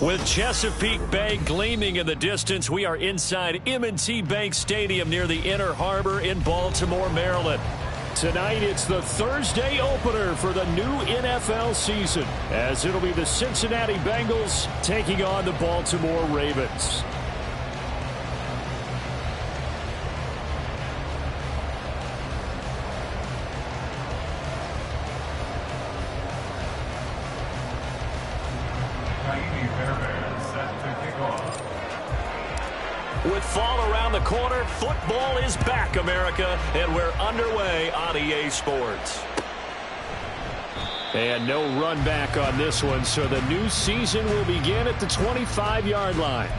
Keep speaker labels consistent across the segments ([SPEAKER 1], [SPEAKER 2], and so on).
[SPEAKER 1] With Chesapeake Bay gleaming in the distance, we are inside M&T Bank Stadium near the Inner Harbor in Baltimore, Maryland. Tonight, it's the Thursday opener for the new NFL season, as it'll be the Cincinnati Bengals taking on the Baltimore Ravens. With fall around the corner, football is back, America, and we're underway on EA Sports. And no run back on this one, so the new season will begin at the 25-yard line.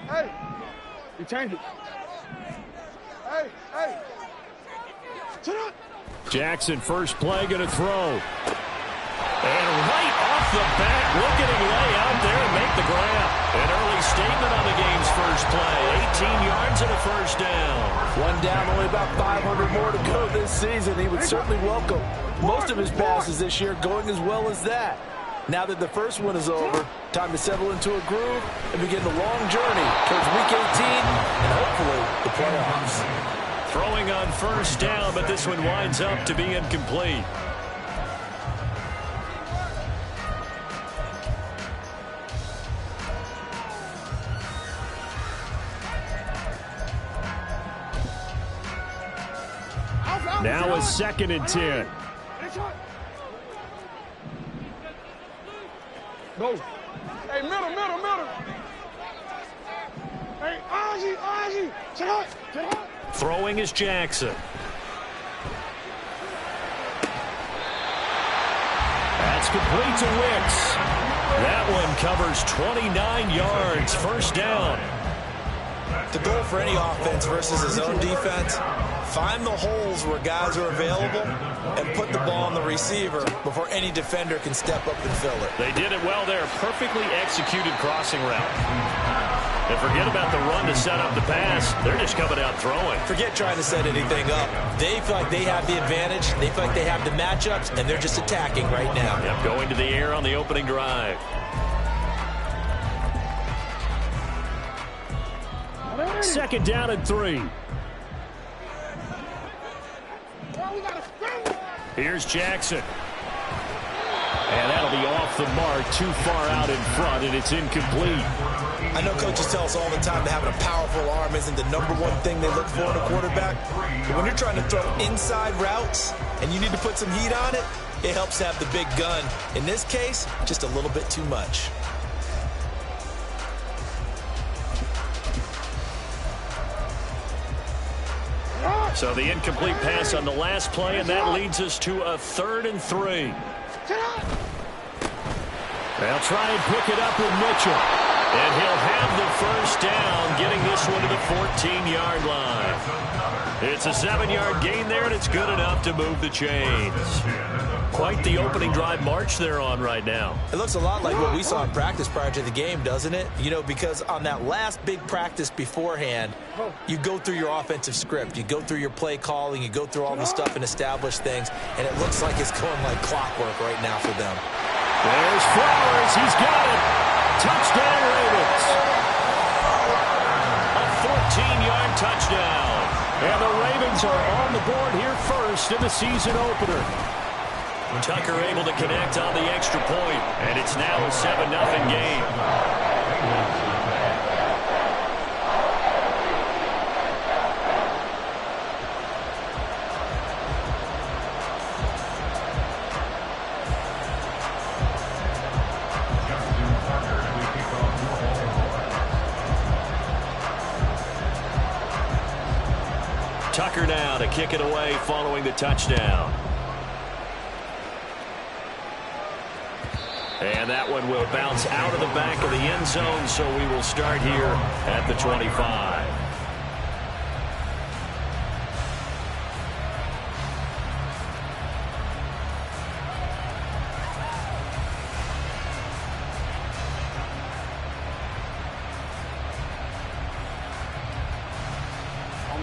[SPEAKER 2] Hey, you change it. Hey.
[SPEAKER 1] Jackson, first play, going to throw. And right off the bat, look at him lay out there and make the grab. An early statement on the game's first play. 18 yards and a first down.
[SPEAKER 3] One down, only about 500 more to go this season. He would certainly welcome most of his passes this year going as well as that. Now that the first one is over, time to settle into a groove and begin the long journey towards Week 18 and hopefully the playoffs.
[SPEAKER 1] Throwing on first down, but this one winds up to be incomplete. Now a 2nd and 10.
[SPEAKER 2] Go. Hey, middle. Hey, Ozzy. Check out.
[SPEAKER 1] Throwing is Jackson. That's complete to Wicks. That one covers 29 yards. First down.
[SPEAKER 3] The goal for any offense versus his own defense, find the holes where guys are available and put the ball on the receiver before any defender can step up and fill it.
[SPEAKER 1] They did it well there. Perfectly executed crossing route. And forget about the run to set up the pass. They're just coming out throwing.
[SPEAKER 3] Forget trying to set anything up. They feel like they have the advantage. They feel like they have the matchups, and they're just attacking right now.
[SPEAKER 1] Yep, going to the air on the opening drive. Second down and 3. Here's Jackson. And that'll be off the mark, too far out in front, and it's incomplete.
[SPEAKER 3] I know coaches tell us all the time that having a powerful arm isn't the number one thing they look for in a quarterback. But when you're trying to throw inside routes and you need to put some heat on it, it helps have the big gun. In this case, just a little bit too much.
[SPEAKER 1] So the incomplete pass on the last play, and that leads us to a 3rd and 3. They'll try and pick it up with Mitchell. And he'll have the first down, getting this one to the 14-yard line. It's a 7-yard gain there, and it's good enough to move the chains. Quite the opening drive march they're on right now.
[SPEAKER 3] It looks a lot like what we saw in practice prior to the game, doesn't it? You know, because on that last big practice beforehand, you go through your offensive script. You go through your play calling. You go through all the stuff and establish things. And it looks like it's going like clockwork right now for them.
[SPEAKER 1] There's Flowers. He's got it. Touchdown, Ravens. A 14-yard touchdown. And the Ravens are on the board here first in the season opener. Tucker able to connect on the extra point, and it's now a 7-0 game. Tucker now to kick it away following the touchdown. And that one will bounce out of the back of the end zone, so we will start here at the 25.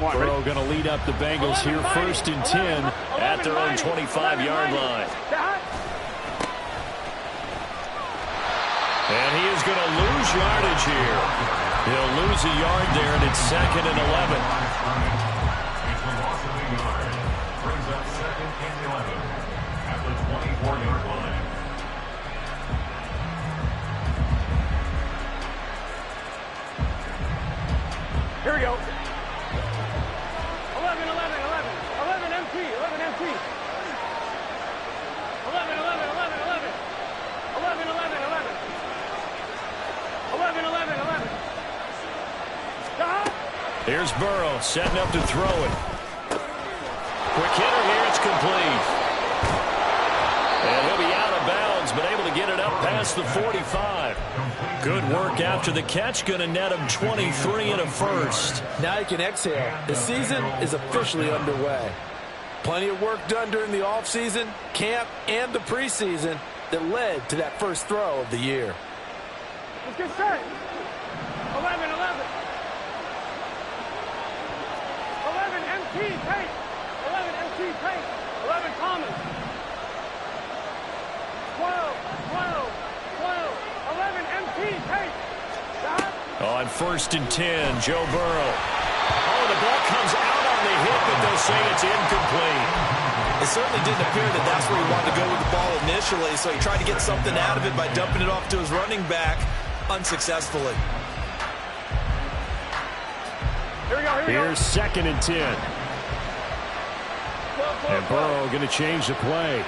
[SPEAKER 1] Burrow going to lead up the Bengals here, 1st and 10 at their own 25-yard line. And he is going to lose yardage here. He'll lose a yard there, and it's 2nd and 11.
[SPEAKER 4] Brings up 2nd and 11 at the 24-yard line.
[SPEAKER 2] Here we go. 11, 11, 11. 11 MT, 11 MT. 11, 11, 11, 11. 11, 11, 11. 11, 11, 11.
[SPEAKER 1] Here's Burrow setting up to throw it. Quick hitter here, it's complete. And he'll be out of bounds, but able to get it up past the 45. Good work after the catch, going to net him 23 and a first.
[SPEAKER 3] Now you can exhale. The season is officially underway. Plenty of work done during the offseason, camp, and the preseason that led to that first throw of the year.
[SPEAKER 2] Let's get set. 11, 11. 11 MT paint. 11 MT paint. 11 Thomas. 12, 12, 12. 11 MT paint.
[SPEAKER 1] On 1st and 10, Joe Burrow. Oh, the ball comes out on the hit, but they'll say it's incomplete.
[SPEAKER 5] It certainly didn't appear that that's where he wanted to go with the ball initially, so he tried to get something out of it by dumping it off to his running back unsuccessfully.
[SPEAKER 2] Here we go, here we go.
[SPEAKER 1] Here's 2nd and 10. And Burrow going to change the play.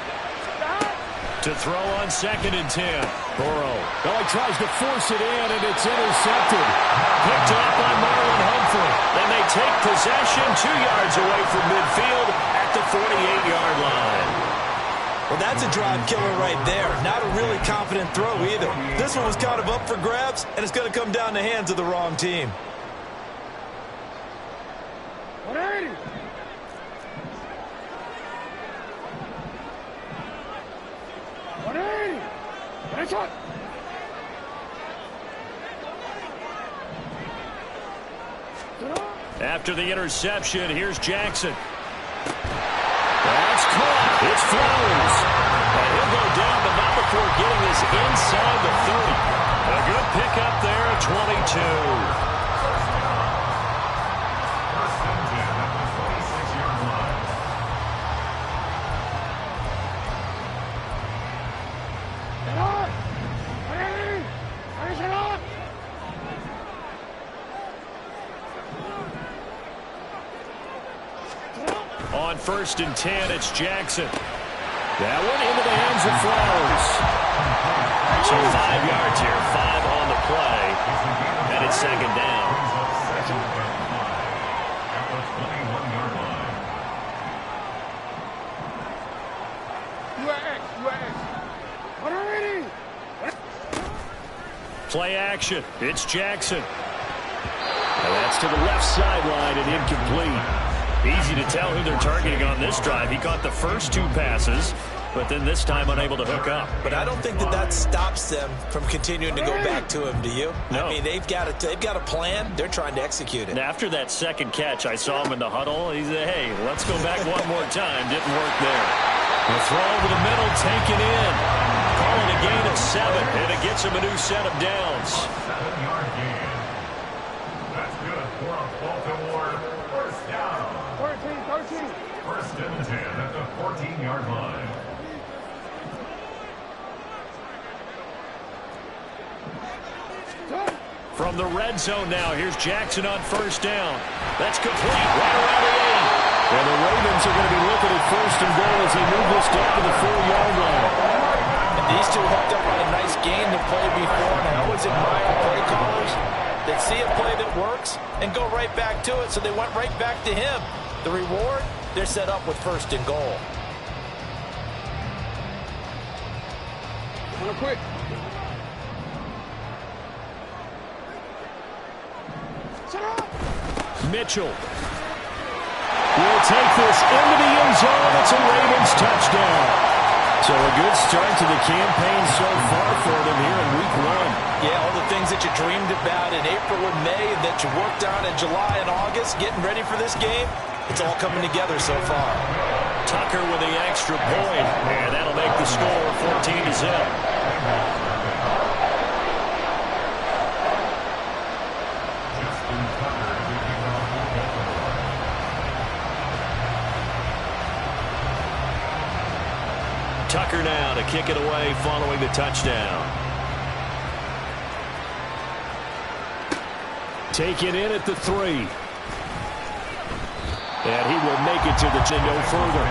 [SPEAKER 1] To throw on 2nd and 10. Burrow. Oh, he tries to force it in, and it's intercepted. Picked up by Marlon Humphrey. And they take possession 2 yards away from midfield at the 48-yard line.
[SPEAKER 5] Well, that's a drive killer right there. Not a really confident throw either. This one was kind of up for grabs, and it's going to come down the hands of the wrong team.
[SPEAKER 2] 180.
[SPEAKER 1] After the interception, here's Jackson. That's caught. It's Flowers. And he'll go down, but not before getting this inside the 30. A good pickup there at 22. On 1st and 10, it's Jackson. That one into the hands of Flowers. So 5 yards here, 5 on the play, and it's 2nd down. Play action. It's Jackson. And that's to the left sideline and incomplete. Easy to tell who they're targeting on this drive. He caught the first 2 passes, but then this time unable to hook up.
[SPEAKER 5] But I don't think that stops them from continuing to go back to him, do you?
[SPEAKER 1] No.
[SPEAKER 5] I mean, they've got a plan. They're trying to execute it.
[SPEAKER 1] And after that second catch, I saw him in the huddle. He said, hey, let's go back one more time. Didn't work there. The throw over the middle, taken in. Calling a gain of 7, and it gets him a new set of downs.
[SPEAKER 4] 7-yard gain. That's good for a Baltimore first down.
[SPEAKER 2] 13.
[SPEAKER 4] 1st and 10 at the 14-yard line.
[SPEAKER 1] From the red zone now, here's Jackson on 1st down. That's complete right around the 8. And the Ravens are going to be looking at 1st and goal as they move this down to the 4-yard line.
[SPEAKER 3] And these two hooked up on a nice game to play before, and I always admire play callers. They see a play that works and go right back to it, so they went right back to him. The reward, they're set up with 1st and goal.
[SPEAKER 2] On a quick.
[SPEAKER 1] Mitchell will take this into the end zone. It's a Ravens touchdown. So a good start to the campaign so far for them here in week 1.
[SPEAKER 3] Yeah, all the things that you dreamed about in April and May and that you worked on in July and August, getting ready for this game, it's all coming together so far.
[SPEAKER 1] Tucker with the extra point, and that'll make the score 14-0. Tucker now to kick it away following the touchdown. Take it in at the 3. And he will make it to the chin no further.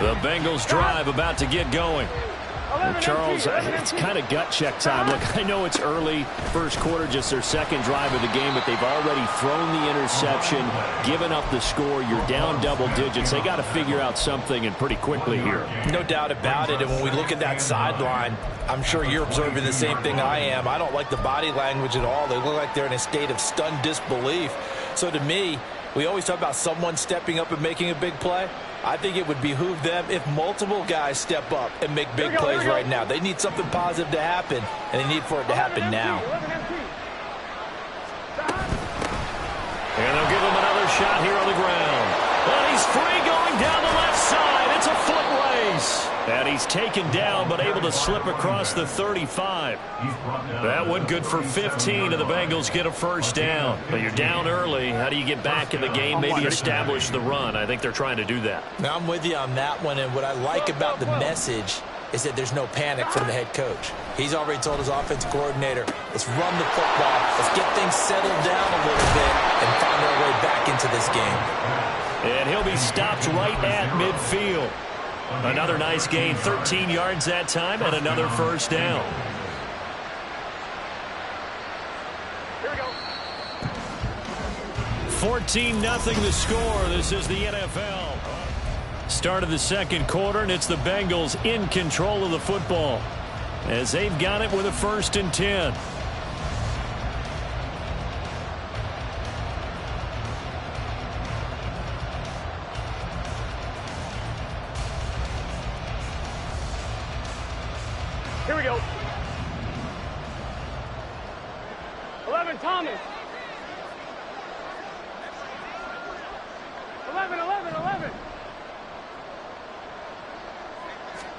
[SPEAKER 1] The Bengals drive about to get going. Charles, it's kind of gut check time. Look, I know it's early, first quarter, just their second drive of the game, but they've already thrown the interception, given up the score. You're down double digits. They got to figure out something, and pretty quickly here.
[SPEAKER 3] No doubt about it. And when we look at that sideline, I'm sure you're observing the same thing I am. I don't like the body language at all. They look like they're in a state of stunned disbelief. So to me, we always talk about someone stepping up and making a big play. I think it would behoove them if multiple guys step up and make big plays right now. They need something positive to happen, and they need for it to happen now.
[SPEAKER 1] And they'll give him another shot here on the ground. And he's free going down the left side. It's a foot race. And he's taken down, but able to slip across the 35. That one good for 15, and the Bengals get a first down. But you're down early. How do you get back in the game, maybe establish the run? I think they're trying to do that.
[SPEAKER 3] Now, I'm with you on that one, and what I like about the message is that there's no panic from the head coach. He's already told his offensive coordinator, let's run the football, let's get things settled down a little bit and find our way back into this game.
[SPEAKER 1] And he'll be stopped right at midfield. Another nice gain, 13 yards that time, and another first down.
[SPEAKER 2] Here we go.
[SPEAKER 1] 14-0 the score. This is the NFL. Start of the second quarter, and it's the Bengals in control of the football as they've got it with a 1st and 10.
[SPEAKER 2] Here we go. 11, Thomas. 11.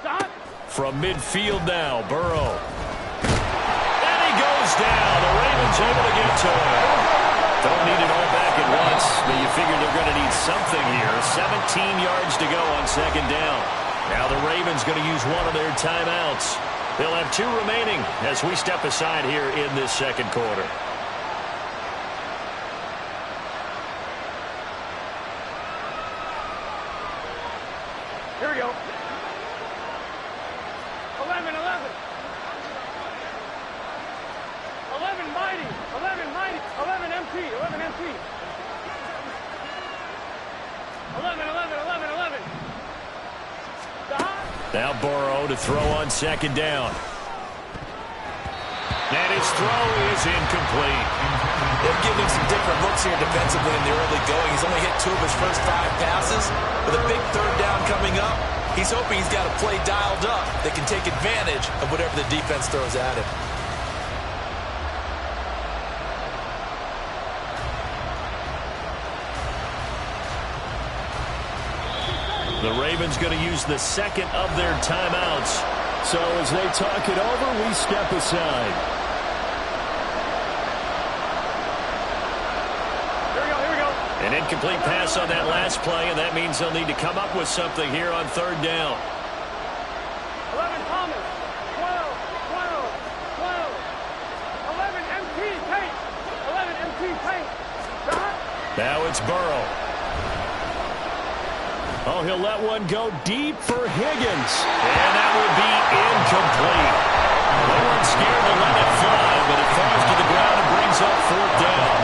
[SPEAKER 2] Stop.
[SPEAKER 1] From midfield now, Burrow. And he goes down. The Ravens able to get to him. Don't need it all back at once, but you figure they're going to need something here. 17 yards to go on 2nd down. Now the Ravens going to use one of their timeouts. They'll have 2 remaining as we step aside here in this second quarter.
[SPEAKER 2] Here we go. 11. 11 mighty. 11 MT. 11. Stop.
[SPEAKER 1] Now Burrow to throw on 2nd down. And his throw is incomplete.
[SPEAKER 3] They've given him some different looks here defensively in the early going. He's only hit 2 of his first 5 passes. With a big 3rd down coming up, he's hoping he's got a play dialed up that can take advantage of whatever the defense throws at him.
[SPEAKER 1] The Ravens going to use the 2nd of their timeouts. So as they talk it over, we step aside.
[SPEAKER 2] Here we go.
[SPEAKER 1] An incomplete pass on that last play, and that means they'll need to come up with something here on 3rd down.
[SPEAKER 2] 11 Thomas. 12. 11 MT Tate. 11 MT Tate. Stop.
[SPEAKER 1] Now it's Burrow. Oh, he'll let one go deep for Higgins. And that will be incomplete. They weren't scared to let it fly, but it falls to the ground and brings up 4th down.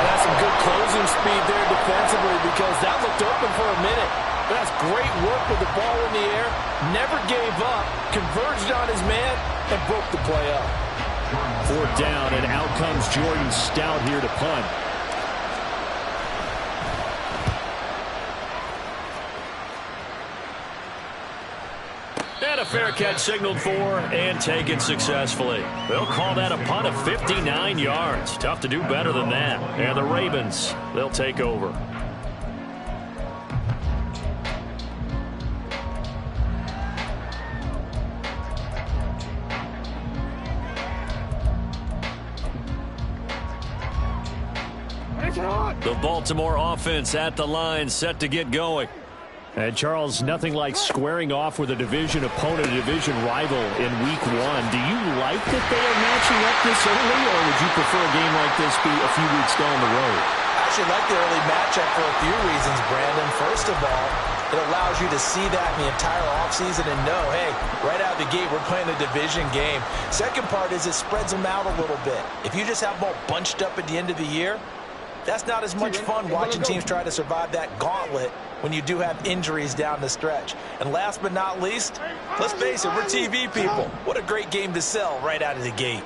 [SPEAKER 3] That's some good closing speed there defensively because that looked open for a minute. That's great work with the ball in the air. Never gave up, converged on his man, and broke the play up.
[SPEAKER 1] 4th down, and out comes Jordan Stout here to punt. And a fair catch signaled for and taken successfully. They'll call that a punt of 59 yards. Tough to do better than that. And the Ravens, they'll take over. The Baltimore offense at the line, set to get going. And, Charles, nothing like squaring off with a division opponent, a division rival in Week 1. Do you like that they are matching up this early, or would you prefer a game like this be a few weeks down the road?
[SPEAKER 5] I actually like the early matchup for a few reasons, Brandon. First of all, it allows you to see that in the entire offseason and know, hey, right out of the gate, we're playing a division game. Second part is it spreads them out a little bit. If you just have them all bunched up at the end of the year, that's not as much fun watching teams try to survive that gauntlet when you do have injuries down the stretch. And last but not least, let's face it, we're TV people. What a great game to sell right out of the gate.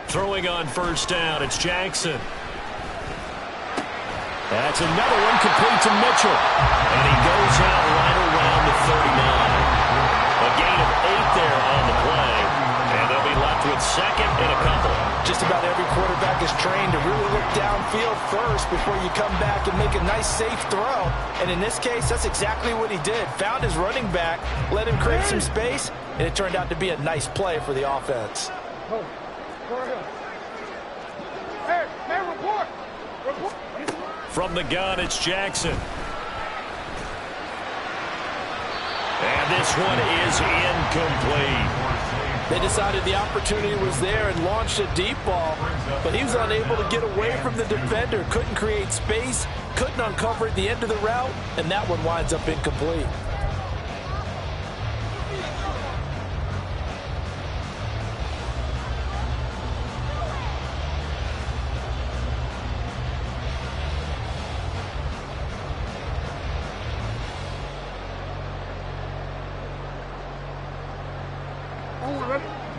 [SPEAKER 1] Throwing on 1st down, it's Jackson. That's another one complete to Mitchell. And he goes out right around the 39. A gain of 8 there on the play. And they'll be left with 2nd and a couple.
[SPEAKER 3] Just about every quarterback is trained to really look downfield first before you come back and make a nice, safe throw. And in this case, that's exactly what he did. Found his running back, let him create some space, and it turned out to be a nice play for the offense.
[SPEAKER 2] Hey, man, report!
[SPEAKER 1] From the gun, it's Jackson. And this one is incomplete.
[SPEAKER 3] They decided the opportunity was there and launched a deep ball, but he was unable to get away from the defender, couldn't create space, couldn't uncover at the end of the route, and that one winds up incomplete.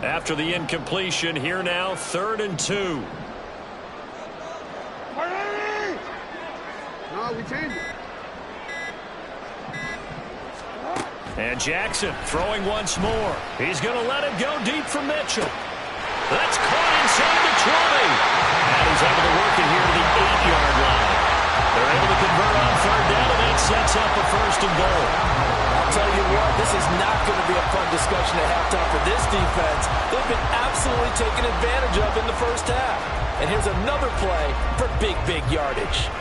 [SPEAKER 1] After the incompletion, here now, 3rd and 2.
[SPEAKER 2] No, we changed it.
[SPEAKER 1] And Jackson throwing once more. He's going to let it go deep for Mitchell. That's caught inside the 20. And he's able to work it here to the 8-yard line. They're able to convert on 3rd down, and that sets up a 1st and goal.
[SPEAKER 3] I'll tell you what, this is not going to be a fun discussion at halftime for this defense. They've been absolutely taken advantage of in the first half. And here's another play for big, big yardage.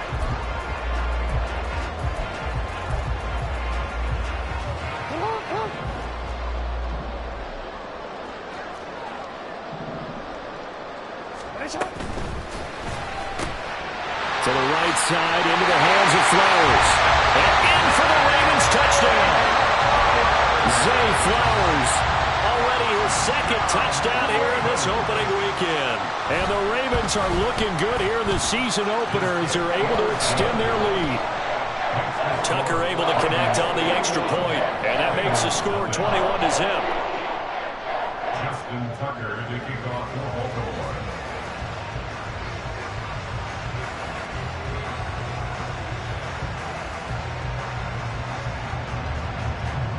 [SPEAKER 1] To the right side, into the hands of Flowers. And in for the Ravens touchdown. Zay Flowers, already his 2nd touchdown here in this opening weekend. And the Ravens are looking good here in the season opener as they're able to extend their lead. Tucker able to connect on the extra point, and that makes the score 21-0.
[SPEAKER 4] Justin Tucker to kick off for Baltimore.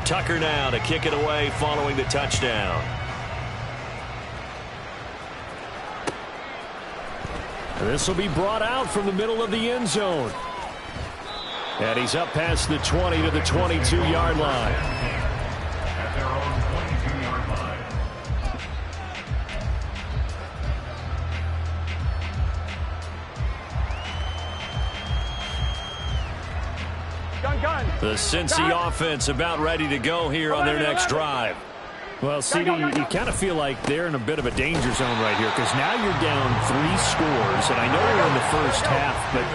[SPEAKER 1] Tucker now to kick it away following the touchdown. This will be brought out from the middle of the end zone. And he's up past the 20 to the 22-yard line.
[SPEAKER 4] At their own 22-yard line.
[SPEAKER 2] Gun.
[SPEAKER 1] The Cincy offense about ready to go here on their next drive. Well, CD, you kind of feel like they're in a bit of a danger zone right here because now you're down 3 scores, and I know you're in the first half, but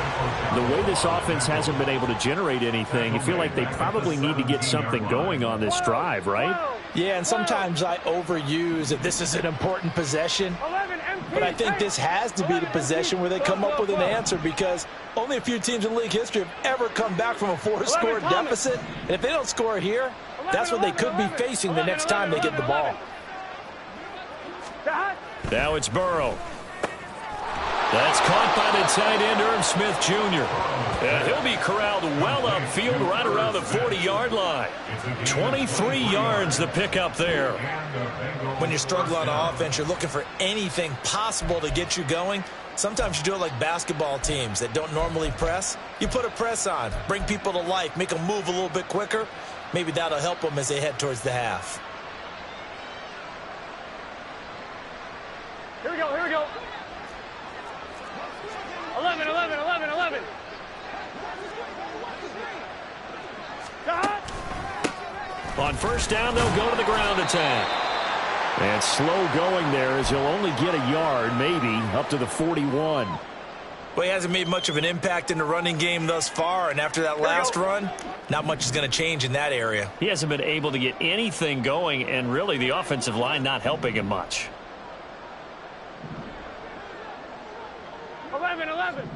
[SPEAKER 1] the way this offense hasn't been able to generate anything, you feel like they probably need to get something going on this drive, right?
[SPEAKER 5] Yeah, and sometimes I overuse that this is an important possession, but I think this has to be the possession where they come up with an answer because only a few teams in league history have ever come back from a 4-score deficit, and if they don't score here, that's what they could be facing the next time they get the ball.
[SPEAKER 1] Now it's Burrow. That's caught by the tight end, Irv Smith Jr. And he'll be corralled well upfield right around the 40-yard line. 23 yards the pickup there.
[SPEAKER 5] When you struggle on offense, you're looking for anything possible to get you going. Sometimes you do it like basketball teams that don't normally press. You put a press on, bring people to life, make them move a little bit quicker. Maybe that'll help them as they head towards the half.
[SPEAKER 2] Here we go, here we go. 11, 11, 11, 11.
[SPEAKER 1] On first down, they'll go to the ground attack. And slow going there as he'll only get a yard, maybe, up to the 41.
[SPEAKER 5] Well, he hasn't made much of an impact in the running game thus far, and after that last run, not much is going to change in that area.
[SPEAKER 1] He hasn't been able to get anything going, and really the offensive line not helping him much.
[SPEAKER 2] 11, 11.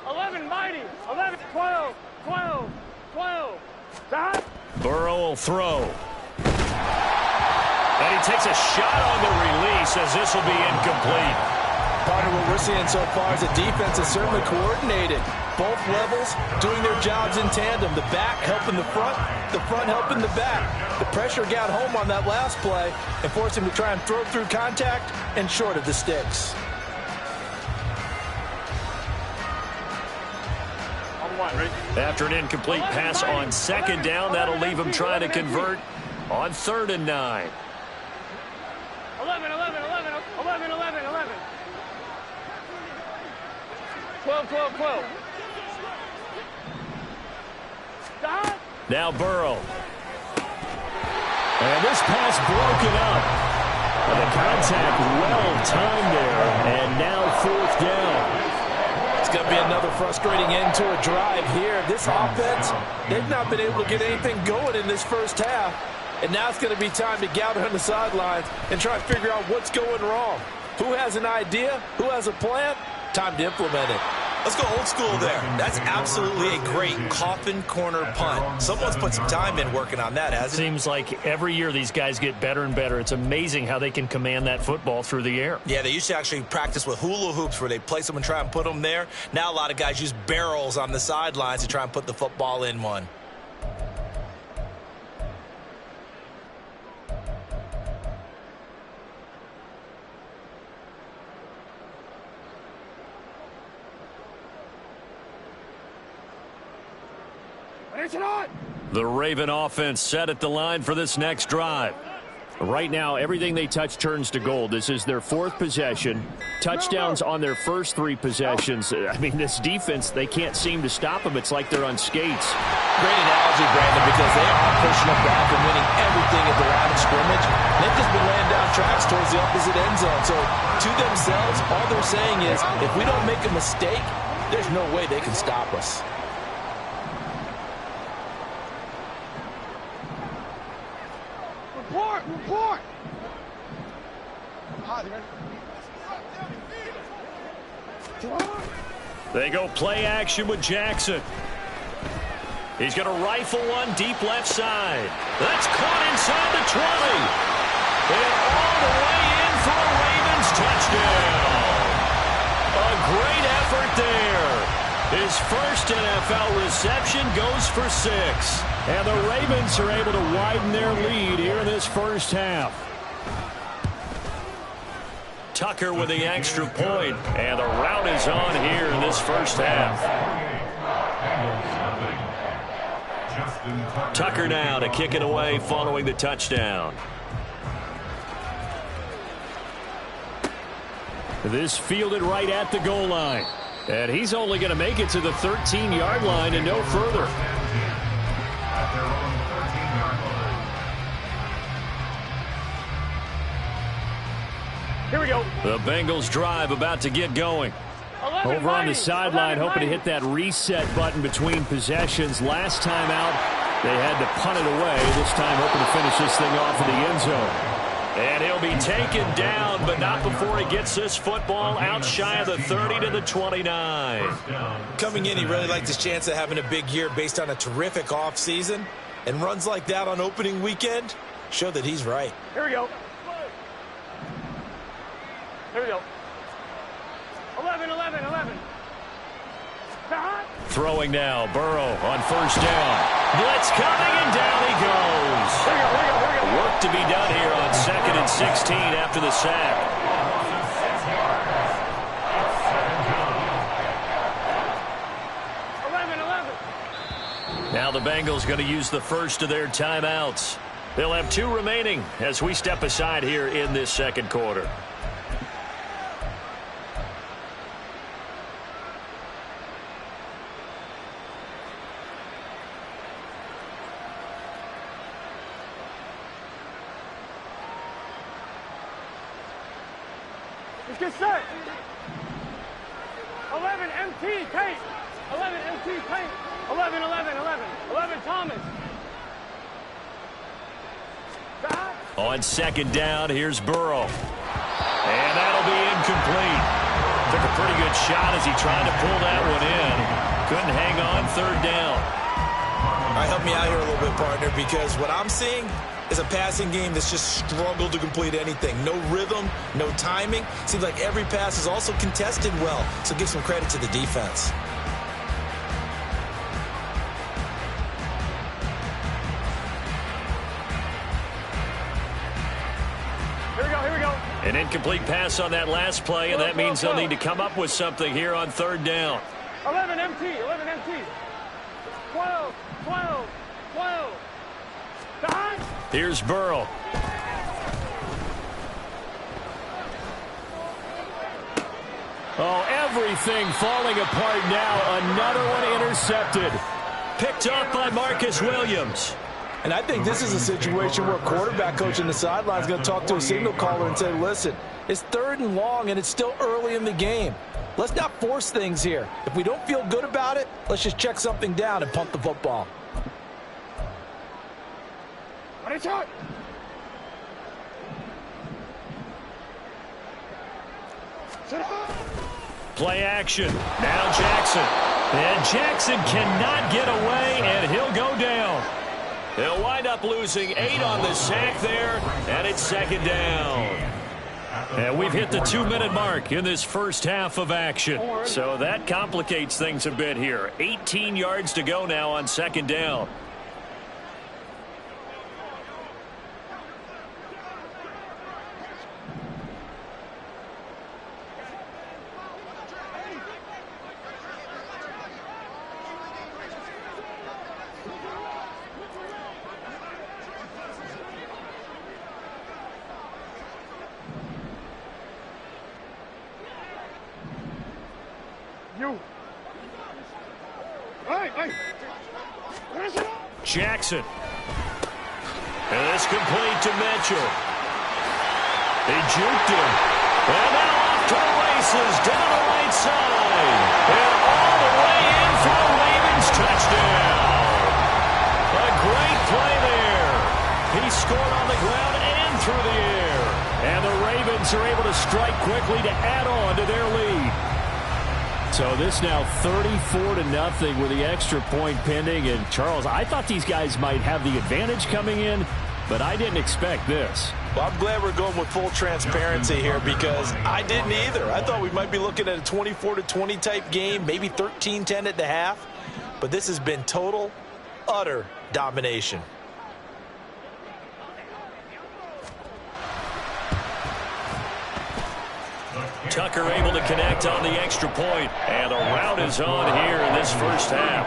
[SPEAKER 2] 11, mighty. 11, 12, 12, 12.
[SPEAKER 1] Burrow will throw. And he takes a shot on the release as this will be incomplete.
[SPEAKER 3] Partner, what we're seeing so far is the defense is certainly coordinated. Both levels doing their jobs in tandem. The back helping the front helping the back. The pressure got home on that last play and forced him to try and throw through contact and short of the sticks.
[SPEAKER 1] After an incomplete pass on second down, that'll leave him trying to convert on 3rd and 9.
[SPEAKER 2] 11, 11, 11, 11, 11, 11. 12, 12, 12.
[SPEAKER 1] Now Burrow. And this pass broken up. And the contact well timed there. And now 4th down.
[SPEAKER 3] It's going to be another frustrating end to a drive here. This offense, they've not been able to get anything going in this first half. And now it's going to be time to gather on the sidelines and try to figure out what's going wrong. Who has an idea? Who has a plan? Time to implement it.
[SPEAKER 5] Let's go old school there. That's absolutely a great coffin corner punt. Someone's put some time in working on that, hasn't it?
[SPEAKER 1] Seems like every year these guys get better and better. It's amazing how they can command that football through the air.
[SPEAKER 5] Yeah, they used to actually practice with hula hoops where they place them and try and put them there. Now a lot of guys use barrels on the sidelines to try and put the football in one.
[SPEAKER 1] The Raven offense set at the line for this next drive. Right now, everything they touch turns to gold. This is their 4th possession. Touchdowns on their first 3 possessions. I mean, this defense, they can't seem to stop them. It's like they're on skates.
[SPEAKER 3] Great analogy, Brandon, because they are pushing them back and winning everything at the line of scrimmage. They've just been laying down tracks towards the opposite end zone. So, to themselves, all they're saying is, if we don't make a mistake, there's no way they can stop us.
[SPEAKER 2] Report!
[SPEAKER 1] They go play action with Jackson. He's going to rifle one deep left side. That's caught inside the 20. And all the way in for a Ravens touchdown. A great effort there. His first NFL reception goes for 6. And the Ravens are able to widen their lead here in this first half. Tucker with the extra point. And the rout is on here in this first half. Tucker now to kick it away following the touchdown. This fielded right at the goal line. And he's only going to make it to the 13-yard line and no further.
[SPEAKER 2] Here we go.
[SPEAKER 1] The Bengals drive about to get going. Over on the sideline, hoping to hit that reset button between possessions. Last time out, they had to punt it away. This time, hoping to finish this thing off in the end zone. And he'll be taken down, but not before he gets this football out shy of the 30 to the 29.
[SPEAKER 5] Coming in, he really liked his chance of having a big year based on a terrific offseason. And runs like that on opening weekend show that he's right.
[SPEAKER 2] Here we go. Here we go. 11, 11, 11.
[SPEAKER 1] Throwing now, Burrow on first down. Blitz coming, and down he goes. Work to be done here on 2nd and 16 after the sack. Now the Bengals going to use the first of their timeouts. They'll have 2 remaining as we step aside here in this second quarter.
[SPEAKER 2] Let's get set. 11 MT Tate. 11 MT Tate. 11, 11, 11. 11 Thomas.
[SPEAKER 1] On second down, here's Burrow. And that'll be incomplete. Took a pretty good shot as he tried to pull that one in. Couldn't hang on third down.
[SPEAKER 5] All right, help me out here a little bit, partner, because what I'm seeing is a passing game that's just struggled to complete anything. No rhythm, no timing. Seems like every pass is also contested well, so give some credit to the defense.
[SPEAKER 1] An incomplete pass on that last play, and that means they'll need to come up with something here on third down.
[SPEAKER 2] 11 MT, 11 MT. 12, 12, 12. Behind.
[SPEAKER 1] Here's Burrow. Oh, everything falling apart now. Another one intercepted. Picked off by Marcus Williams.
[SPEAKER 3] And I think this is a situation where a quarterback coach in the sideline is going to talk to a signal caller and say, listen, it's 3rd and long and it's still early in the game. Let's not force things here. If we don't feel good about it, let's just check something down and punt the football.
[SPEAKER 1] Play action. Now Jackson. And Jackson cannot get away, and he'll go down. They'll wind up losing 8 on the sack there, and it's second down. And we've hit the 2-minute mark in this first half of action. So that complicates things a bit here. 18 yards to go now on second down. Jackson. And this complete to Mitchell. He juked him. And now off to the races down the right side. And all the way in for the Ravens touchdown. A great play there. He scored on the ground and through the air. And the Ravens are able to strike quickly to add on to their lead. So this now 34-0 with the extra point pending. And Charles, I thought these guys might have the advantage coming in, but I didn't expect this.
[SPEAKER 3] Well, I'm glad we're going with full transparency here because I didn't either. I thought we might be looking at a 24-20 type game, maybe 13-10 at the half. But this has been total, utter domination.
[SPEAKER 1] Tucker able to connect on the extra point, and a rout is on here in this first half.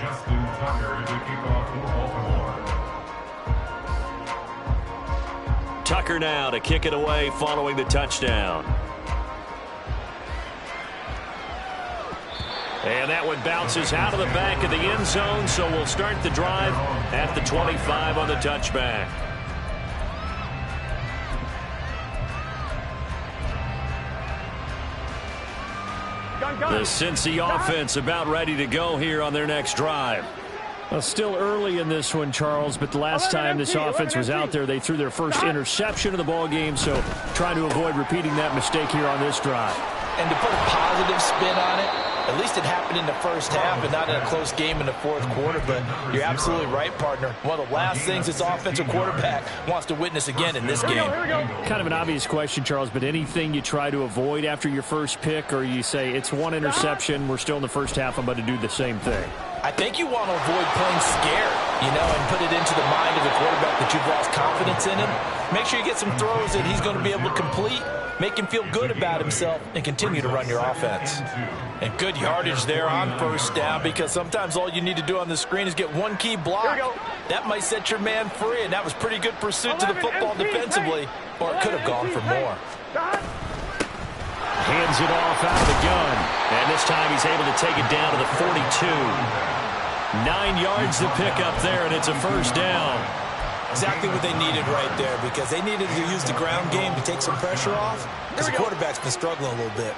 [SPEAKER 4] Justin Tucker to kick off for Baltimore.
[SPEAKER 1] Tucker now to kick it away following the touchdown. And that one bounces out of the back of the end zone, so we'll start the drive at the 25 on the touchback. The Cincy offense about ready to go here on their next drive.
[SPEAKER 6] Well, still early in this one, Charles, but the last time this offense was out there, they threw their first interception of the ball game, so trying to avoid repeating that mistake here on this drive.
[SPEAKER 5] And to put a positive spin on it, at least it happened in the first half and not in a close game in the fourth quarter. But you're absolutely right, partner. One of the last things this offensive quarterback wants to witness again in this game.
[SPEAKER 6] Kind of an obvious question, Charles, but anything you try to avoid after your first pick, or you say it's one interception, we're still in the first half, I'm about to do the same thing?
[SPEAKER 5] I think you want to avoid playing scared, and put it into the mind of the quarterback that you've lost confidence in him. Make sure you get some throws that he's going to be able to complete, make him feel good about himself, and continue to run your offense. And good yardage there on first down, because sometimes all you need to do on the screen is get one key block. That might set your man free, and that was pretty good pursuit to the football defensively, or it could have gone for more.
[SPEAKER 1] Hands it off out of the gun, and this time he's able to take it down to the 42. 9 yards to pick up there, and it's a first down.
[SPEAKER 5] Exactly what they needed right there, because they needed to use the ground game to take some pressure off, because the quarterback's been struggling a little bit.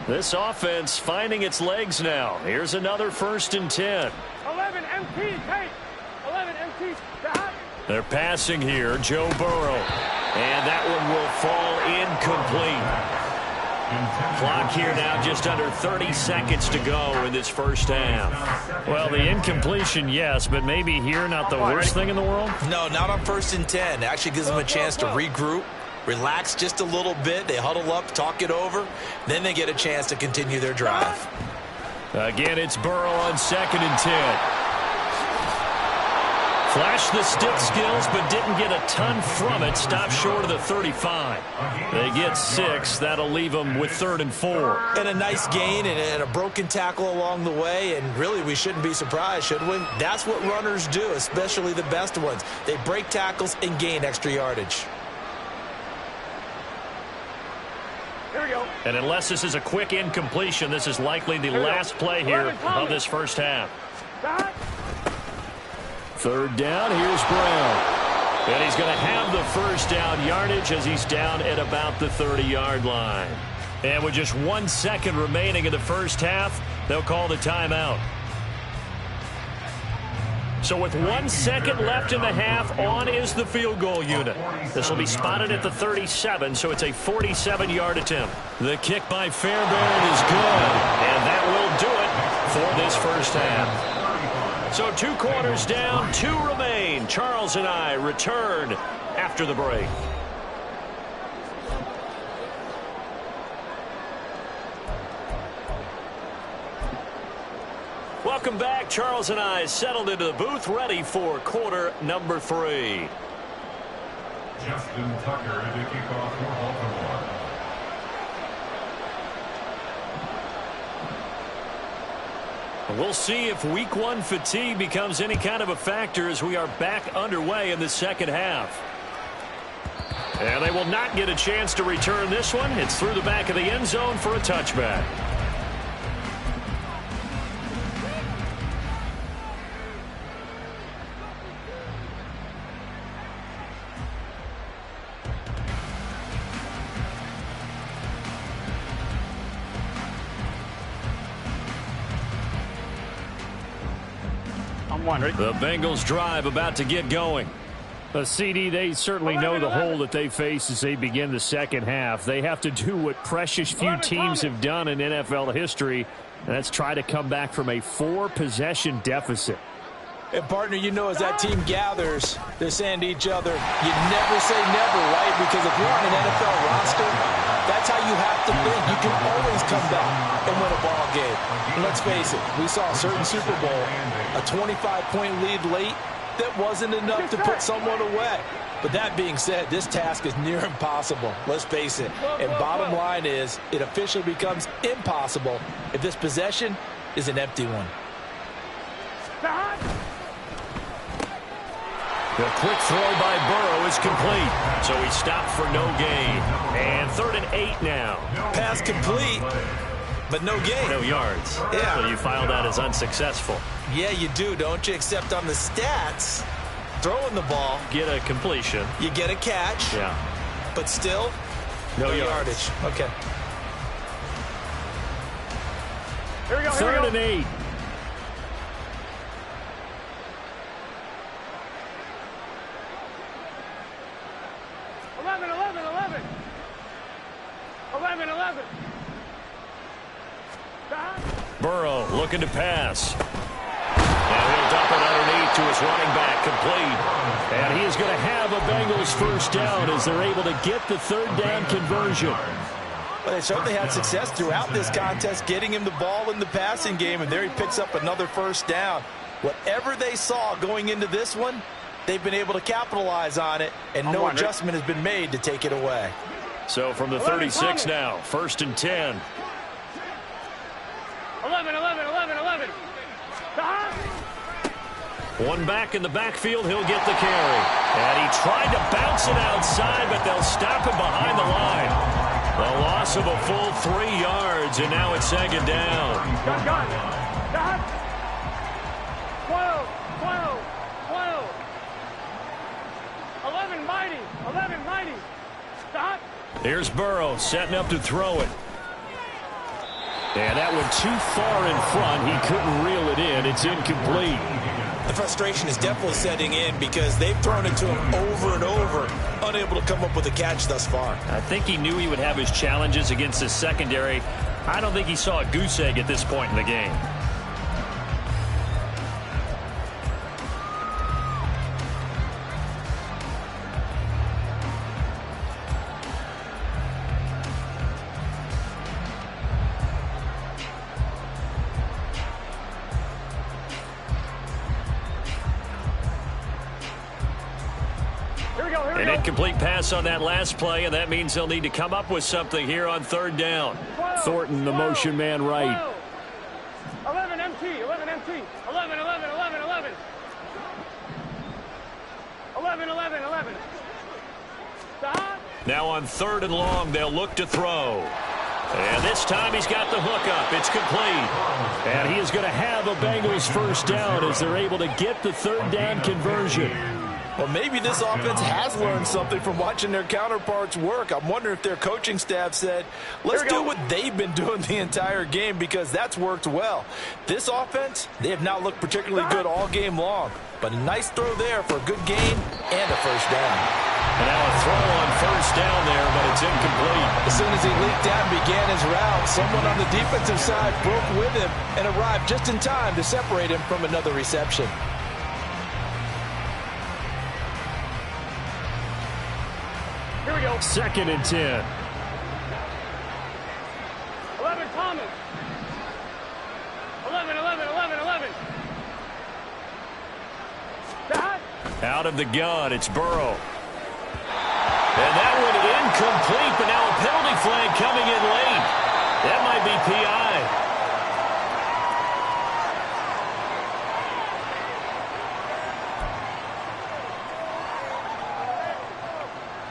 [SPEAKER 1] This offense finding its legs now. Here's another 1st and 10.
[SPEAKER 2] 11 MT, take. 11 MT, stop.
[SPEAKER 1] They're passing here, Joe Burrow. And that one will fall incomplete. Clock here now just under 30 seconds to go in this first half.
[SPEAKER 6] Well, the incompletion, yes, but maybe here not the worst thing in the world?
[SPEAKER 5] No, not on 1st and 10. It actually gives them a chance to regroup, relax just a little bit. They huddle up, talk it over. Then they get a chance to continue their drive.
[SPEAKER 1] Again, it's Burrow on 2nd and 10. Flashed the stick skills, but didn't get a ton from it. Stopped short of the 35. They get 6. That'll leave them with 3rd and 4.
[SPEAKER 5] And a nice gain and a broken tackle along the way. And really, we shouldn't be surprised, should we? That's what runners do, especially the best ones. They break tackles and gain extra yardage.
[SPEAKER 2] Here we go.
[SPEAKER 1] And unless this is a quick incompletion, this is likely the last play here of this first half.
[SPEAKER 2] Stop.
[SPEAKER 1] 3rd down, here's Brown. And he's going to have the first down yardage as he's down at about the 30-yard line. And with just 1 second remaining in the first half, they'll call the timeout. So with 1 second left in the half, on is the field goal unit. This will be spotted at the 37, so it's a 47-yard attempt. The kick by Fairbairn is good, and that will do it for this first half. So 2 quarters down, 2 remain. Charles and I return after the break. Welcome back. Charles and I settled into the booth, ready for quarter number 3.
[SPEAKER 4] Justin Tucker to kick off for Baltimore.
[SPEAKER 1] We'll see if week 1 fatigue becomes any kind of a factor as we are back underway in the second half. And they will not get a chance to return this one. It's through the back of the end zone for a touchback. The Bengals drive about to get going.
[SPEAKER 6] CD, they certainly know the hole that they face as they begin the second half. They have to do what precious few teams have done in NFL history, and that's try to come back from a 4-possession deficit.
[SPEAKER 5] And, partner, as that team gathers, they're saying to each other, you never say never, right? Because if you're on an NFL roster, that's how you have to think. You can always come back and win a ball game. And let's face it, we saw a certain Super Bowl, a 25-point lead late, that wasn't enough to put someone away. But that being said, this task is near impossible. Let's face it. And bottom line is, it officially becomes impossible if this possession is an empty one.
[SPEAKER 2] Stop.
[SPEAKER 1] The quick throw by Burrow is complete, so he stopped for no gain. And 3rd and 8 now.
[SPEAKER 5] Pass complete, but no gain.
[SPEAKER 6] No yards.
[SPEAKER 5] Yeah.
[SPEAKER 6] So you file that as unsuccessful.
[SPEAKER 5] Yeah, you do, don't you? Except on the stats, throwing the ball,
[SPEAKER 6] Get a completion.
[SPEAKER 5] you get a catch,
[SPEAKER 6] Yeah.
[SPEAKER 5] but still
[SPEAKER 6] No
[SPEAKER 5] no
[SPEAKER 6] yards.
[SPEAKER 5] yardage. Okay.
[SPEAKER 2] Here we go. Here we
[SPEAKER 6] Third
[SPEAKER 2] go.
[SPEAKER 6] and 8. Burrow looking to pass. And he'll dump it underneath to his running back, complete. And he is going to have a Bengals first down as they're able to get the third down conversion.
[SPEAKER 5] Well, they certainly had success throughout this contest, getting him the ball in the passing game, and there he picks up another first down. Whatever they saw going into this one, they've been able to capitalize on it, and no adjustment has been made to take it away.
[SPEAKER 6] So from the 36 now, 1st and 10.
[SPEAKER 2] 11.
[SPEAKER 6] One back in the backfield, he'll get the carry. And he tried to bounce it outside, but they'll stop him behind the line. The loss of a full 3 yards, and now it's second down.
[SPEAKER 2] Gun. 12. 11 mighty. Stop.
[SPEAKER 6] Here's Burrow setting up to throw it. And that went too far in front. He couldn't reel it in. It's incomplete.
[SPEAKER 5] The frustration is definitely setting in because they've thrown it to him over and over, unable to come up with a catch thus far.
[SPEAKER 6] I think he knew he would have his challenges against his secondary. I don't think he saw a goose egg at this point in the game. An incomplete pass on that last play, and that means they'll need to come up with something here on third down. Thornton, the motion man right.
[SPEAKER 2] 11 MT. 11. Stop.
[SPEAKER 6] Now on 3rd and long, they'll look to throw. And this time he's got the hook up. It's complete. And he is going to have a Bengals first down as they're able to get the third down conversion.
[SPEAKER 3] Well, maybe this offense has learned something from watching their counterparts work. I'm wondering if their coaching staff said, let's do what they've been doing the entire game, because that's worked well. This offense, they have not looked particularly good all game long. But a nice throw there for a good gain and a first down.
[SPEAKER 6] And now a throw on first down there, but it's incomplete.
[SPEAKER 3] As soon as he leaped out and began his route, someone on the defensive side broke with him and arrived just in time to separate him from another reception.
[SPEAKER 2] Here we go.
[SPEAKER 6] 2nd and 10.
[SPEAKER 2] 11 Thomas. 11. Stop.
[SPEAKER 6] Out of the gun, it's Burrow. And that one incomplete, but now a penalty flag coming in late. That might be PI.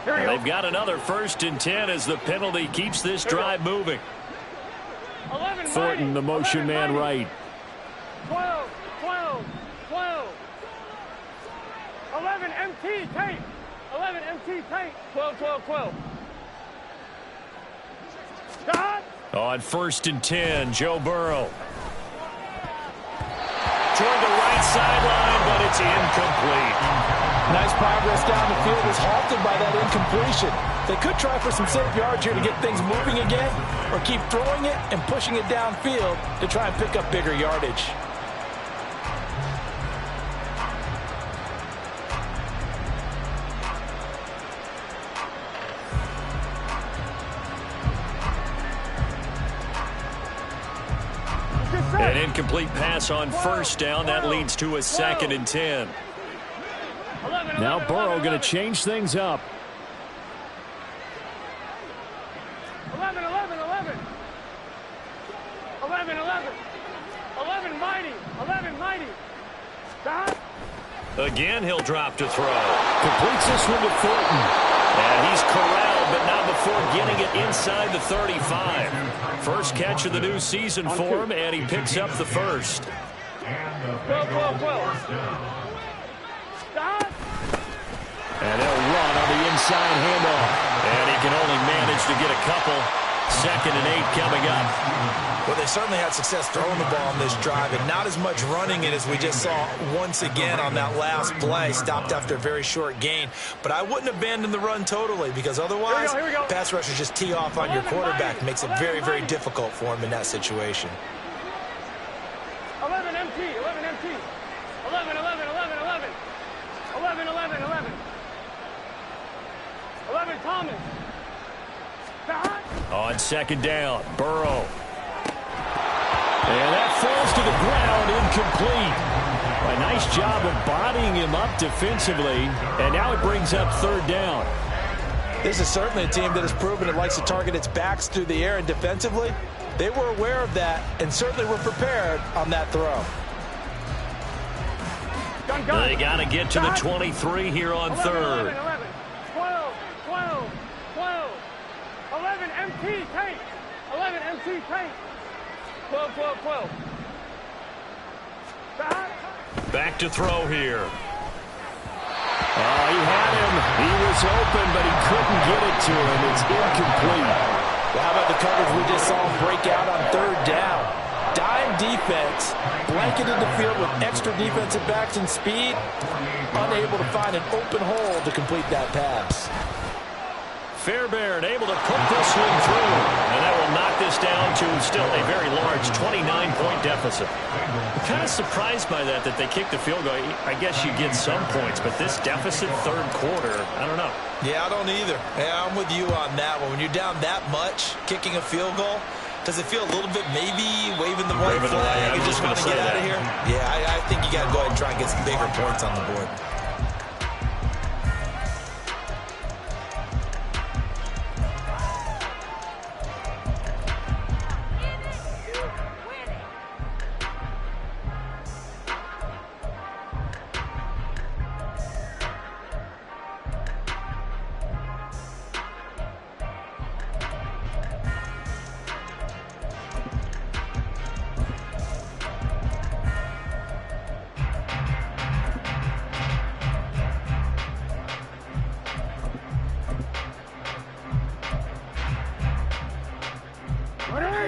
[SPEAKER 6] And they've got another 1st and 10 as the penalty keeps this drive moving.
[SPEAKER 2] 11
[SPEAKER 6] Thornton, the motion man right.
[SPEAKER 2] 12. 11 MT tape. 11 MT tape. 12. Stop.
[SPEAKER 6] On 1st and 10, Joe Burrow. Toward the right sideline, but it's incomplete.
[SPEAKER 3] Nice progress down the field was halted by that incompletion. They could try for some safe yards here to get things moving again, or keep throwing it and pushing it downfield to try and pick up bigger yardage.
[SPEAKER 6] An incomplete pass on first down. That leads to a 2nd and 10. Now Burrow going to change things up.
[SPEAKER 2] 11 mighty. Stop.
[SPEAKER 6] Again, he'll drop to throw. Completes this one to Thornton.
[SPEAKER 1] And he's corralled, but not before getting it inside the 35. First catch of the new season for him, and he picks up the first.
[SPEAKER 2] 12. Stop.
[SPEAKER 1] And they'll run on the inside handoff. And he can only manage to get a couple. 2nd and 8 coming up.
[SPEAKER 5] Well, they certainly had success throwing the ball on this drive, and not as much running it as we just saw once again on that last play. Stopped after a very short gain. But I wouldn't abandon the run totally, because otherwise,
[SPEAKER 2] Here we go.
[SPEAKER 5] pass rushers just tee off on your quarterback. It makes it very, very difficult for him in that situation.
[SPEAKER 2] 11 MT. 11 Thomas. Stop.
[SPEAKER 1] On 2nd down, Burrow. And that falls to the ground, incomplete. A nice job of bodying him up defensively, and now it brings up 3rd down.
[SPEAKER 5] This is certainly a team that has proven it likes to target its backs through the air, and defensively, they were aware of that and certainly were prepared on that throw.
[SPEAKER 2] Gun.
[SPEAKER 1] They got to get to the 23 here on 3rd.
[SPEAKER 2] 11. 11 MT tank. 11 MT tank. 12. Stop.
[SPEAKER 1] Back to throw here. He had him. He was open, but he couldn't get it to him. It's incomplete.
[SPEAKER 3] Well, how about the coverage we just saw him break out on 3rd down? Dime defense, blanketed the field with extra defensive backs and speed, unable to find an open hole to complete that pass.
[SPEAKER 1] Fairbairn able to put this one through, and that will knock this down to still a very large 29-point deficit. I'm kind of surprised by that they kicked the field goal. I guess you get some points, but this deficit 3rd quarter, I don't know.
[SPEAKER 5] Yeah, I don't either. Yeah, I'm with you on that one. When you're down that much, kicking a field goal, does it feel a little bit maybe waving the white flag and just want to get out of here? Yeah, I think you got to go ahead and try and get some bigger points on the board.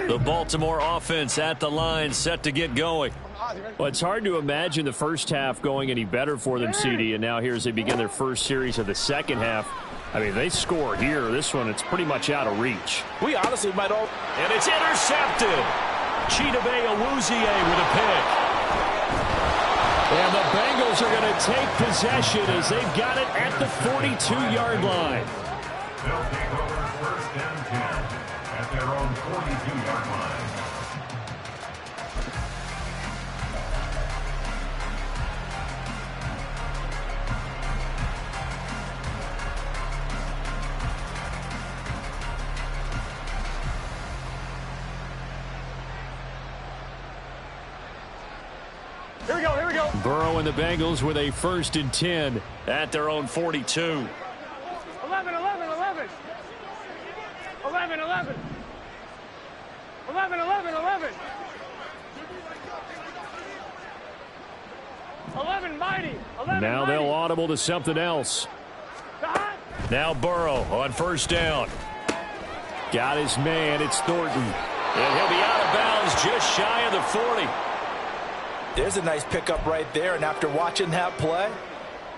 [SPEAKER 1] The Baltimore offense at the line, set to get going.
[SPEAKER 6] Well, it's hard to imagine the first half going any better for them, CD, and now here as they begin their first series of the 2nd half. I mean, they score here. This one, it's pretty much out of reach.
[SPEAKER 3] We honestly might all...
[SPEAKER 1] And it's intercepted. Chidobe Awuzie with a pick. And the Bengals are going to take possession as they've got it at the 42-yard line.
[SPEAKER 4] They'll take over 1st and 10 at their own 42-yard line.
[SPEAKER 2] Here we go.
[SPEAKER 6] Burrow and the Bengals with a 1st and 10
[SPEAKER 1] at their own 42.
[SPEAKER 2] 11. 11 mighty. 11
[SPEAKER 6] Now they'll audible to something else.
[SPEAKER 2] Stop.
[SPEAKER 1] Now Burrow on 1st down.
[SPEAKER 6] Got his man. It's Thornton.
[SPEAKER 1] And he'll be out of bounds just shy of the 40.
[SPEAKER 3] There's a nice pickup right there, and after watching that play,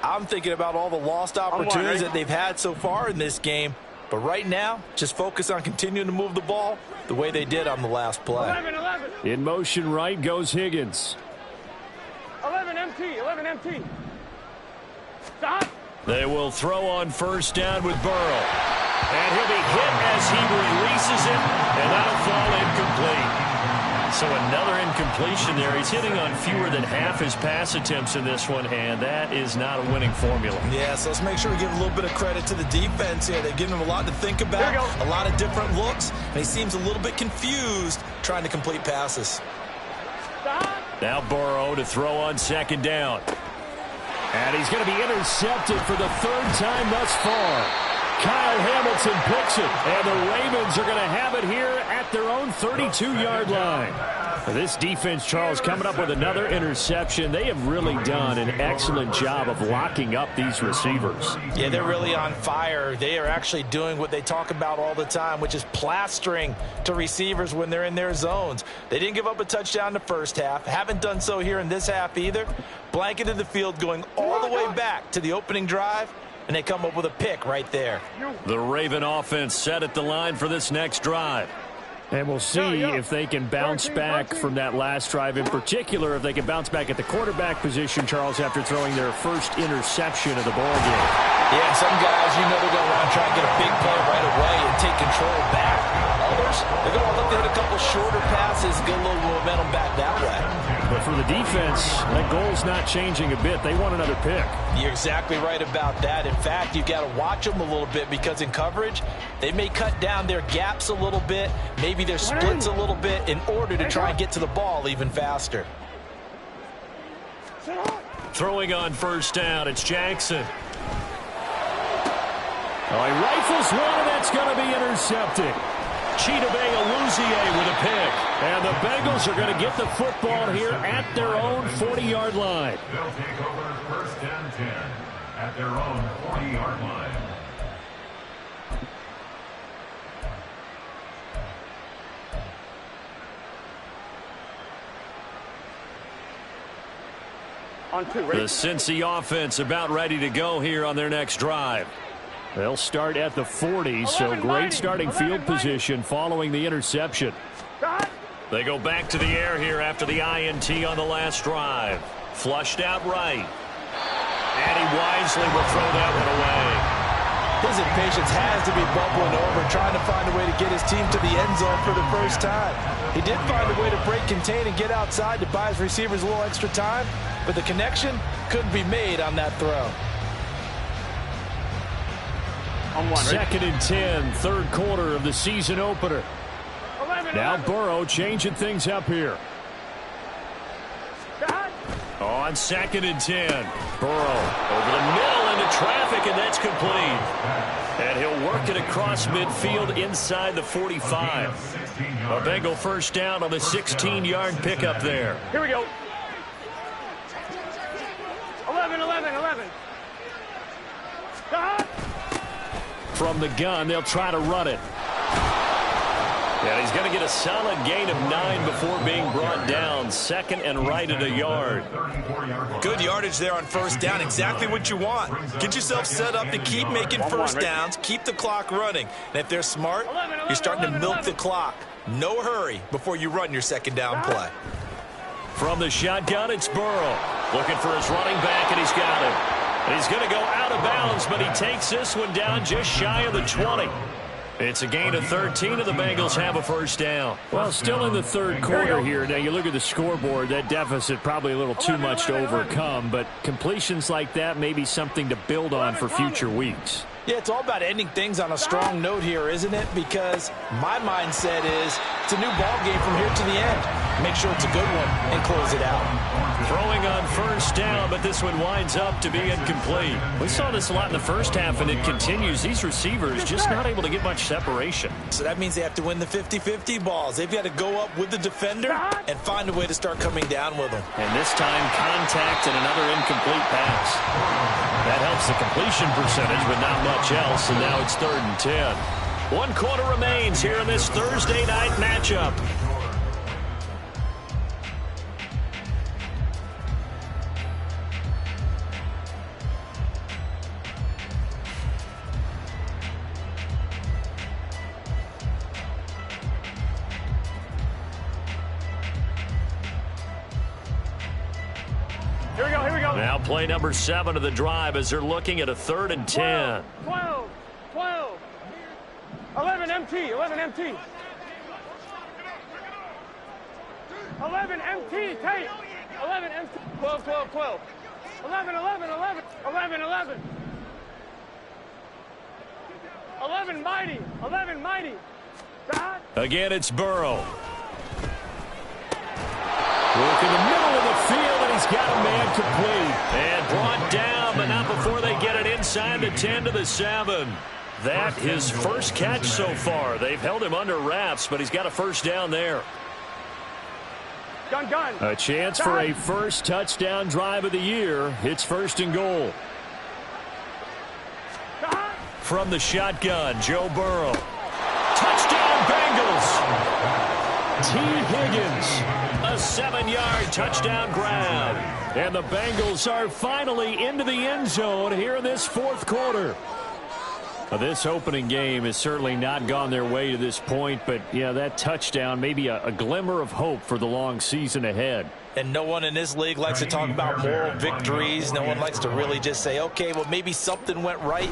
[SPEAKER 3] I'm thinking about all the lost opportunities that they've had so far in this game. But right now, just focus on continuing to move the ball the way they did on the last play.
[SPEAKER 2] 11.
[SPEAKER 6] In motion right goes Higgins.
[SPEAKER 2] 11 MT. Stop.
[SPEAKER 1] They will throw on 1st down with Burrow. And he'll be hit as he releases it, and that'll fall incomplete. So another incompletion there. He's hitting on fewer than half his pass attempts in this one, and that is not a winning formula.
[SPEAKER 5] Yeah, so let's make sure we give a little bit of credit to the defense here. They've given him a lot to think about, a lot of different looks, and he seems a little bit confused trying to complete passes.
[SPEAKER 2] Stop.
[SPEAKER 1] Now Burrow to throw on 2nd down.
[SPEAKER 6] And he's going to be intercepted for the 3rd time thus far.
[SPEAKER 1] Kyle Hamilton picks it, and the Ravens are going to have it here at their own 32-yard line. This defense, Charles, coming up with another interception. They have really done an excellent job of locking up these receivers.
[SPEAKER 5] Yeah, they're really on fire. They are actually doing what they talk about all the time, which is plastering to receivers when they're in their zones. They didn't give up a touchdown in the first half. Haven't done so here in this half either. Blanketed the field going all the way back to the opening drive, and they come up with a pick right there.
[SPEAKER 1] The Raven offense set at the line for this next drive.
[SPEAKER 6] And we'll see if they can bounce back from that last drive. In particular, if they can bounce back at the quarterback position, Charles, after throwing their first interception of the ball game.
[SPEAKER 5] Yeah, some guys, you know they're going to want to try and get a big play right away and take control back. Others, they're going to look to hit a couple shorter passes, get a little momentum back that way.
[SPEAKER 6] But for the defense, that goal's not changing a bit. They want another pick.
[SPEAKER 5] You're exactly right about that. In fact, you've got to watch them a little bit because in coverage, they may cut down their gaps a little bit, maybe their splits a little bit in order to try and get to the ball even faster.
[SPEAKER 1] Throwing on first down, it's Jackson. Oh, he rifles one, and that's going to be intercepted. Chidobe Awuzie with a pick. And the Bengals are going to get the football here at their own 40-yard line.
[SPEAKER 4] They'll take over first and 10 at their own 40-yard line.
[SPEAKER 1] The Cincy offense about ready to go here on their next drive.
[SPEAKER 6] They'll start at the 40, so great starting field position following the interception.
[SPEAKER 1] They go back to the air here after the INT on the last drive. Flushed out right. And he wisely will throw that one away.
[SPEAKER 5] His impatience has to be bubbling over, trying to find a way to get his team to the end zone for the first time. He did find a way to break contain and get outside to buy his receivers a little extra time, but the connection couldn't be made on that throw.
[SPEAKER 6] Second and 10, third quarter of the season opener. Now Burrow changing things up here.
[SPEAKER 1] On second and 10, Burrow over the middle into traffic, and that's complete. And he'll work it across midfield inside the 45. A Bengal first down on the 16-yard pickup there.
[SPEAKER 2] Here we go. 11.
[SPEAKER 1] From the gun, they'll try to run it. And he's going to get a solid gain of 9 before being brought down. Second and right at a yard.
[SPEAKER 5] Good yardage there on first down. Exactly what you want. Get yourself set up to keep making first downs, keep the clock running. And if they're smart, you're starting to milk the clock. No hurry before you run your second down play.
[SPEAKER 1] From the shotgun, it's Burrow. Looking for his running back, and he's got him. And he's going to go out of bounds, but he takes this one down just shy of the 20. It's a gain of 13, and the Bengals have a first down.
[SPEAKER 6] Well, still in the third quarter here. Now, you look at the scoreboard, that deficit probably a little too much to overcome, but completions like that may be something to build on for future weeks.
[SPEAKER 5] Yeah, it's all about ending things on a strong note here, isn't it? Because my mindset is it's a new ball game from here to the end. Make sure it's a good one and close it out.
[SPEAKER 1] Throwing on first down, but this one winds up to be incomplete. We saw this a lot in the first half, and it continues. These receivers just not able to get much separation.
[SPEAKER 5] So that means they have to win the 50-50 balls. They've got to go up with the defender and find a way to start coming down with them.
[SPEAKER 1] And this time, contact and another incomplete pass. That helps the completion percentage, but not much else, and now it's 3rd and 10. 1 quarter remains here in this Thursday night matchup.
[SPEAKER 2] Here we go.
[SPEAKER 1] Now play number 7 of the drive as they're looking at a 3rd and 10.
[SPEAKER 2] 12. 11 MT. 11 MT. 11 MT. Tape. 11 MT. 12. 11. 11 mighty. 11 mighty. God.
[SPEAKER 1] Again, it's Burrow. Work in the middle of the field, and he's got a man complete. And brought down, but not before they get it inside the 10 to the 7. That his first catch so far. They've held him under wraps, but he's got a first down there.
[SPEAKER 2] Gun.
[SPEAKER 1] A chance for a first touchdown drive of the year. It's 1st and goal. From the shotgun, Joe Burrow. Touchdown, Bengals. T. Higgins, a 7-yard touchdown grab. And the Bengals are finally into the end zone here in this 4th quarter. This opening game has certainly not gone their way to this point, but yeah, that touchdown, maybe a glimmer of hope for the long season ahead.
[SPEAKER 5] And no one in this league likes to talk about moral victories. No one likes to really just say, okay, well, maybe something went right.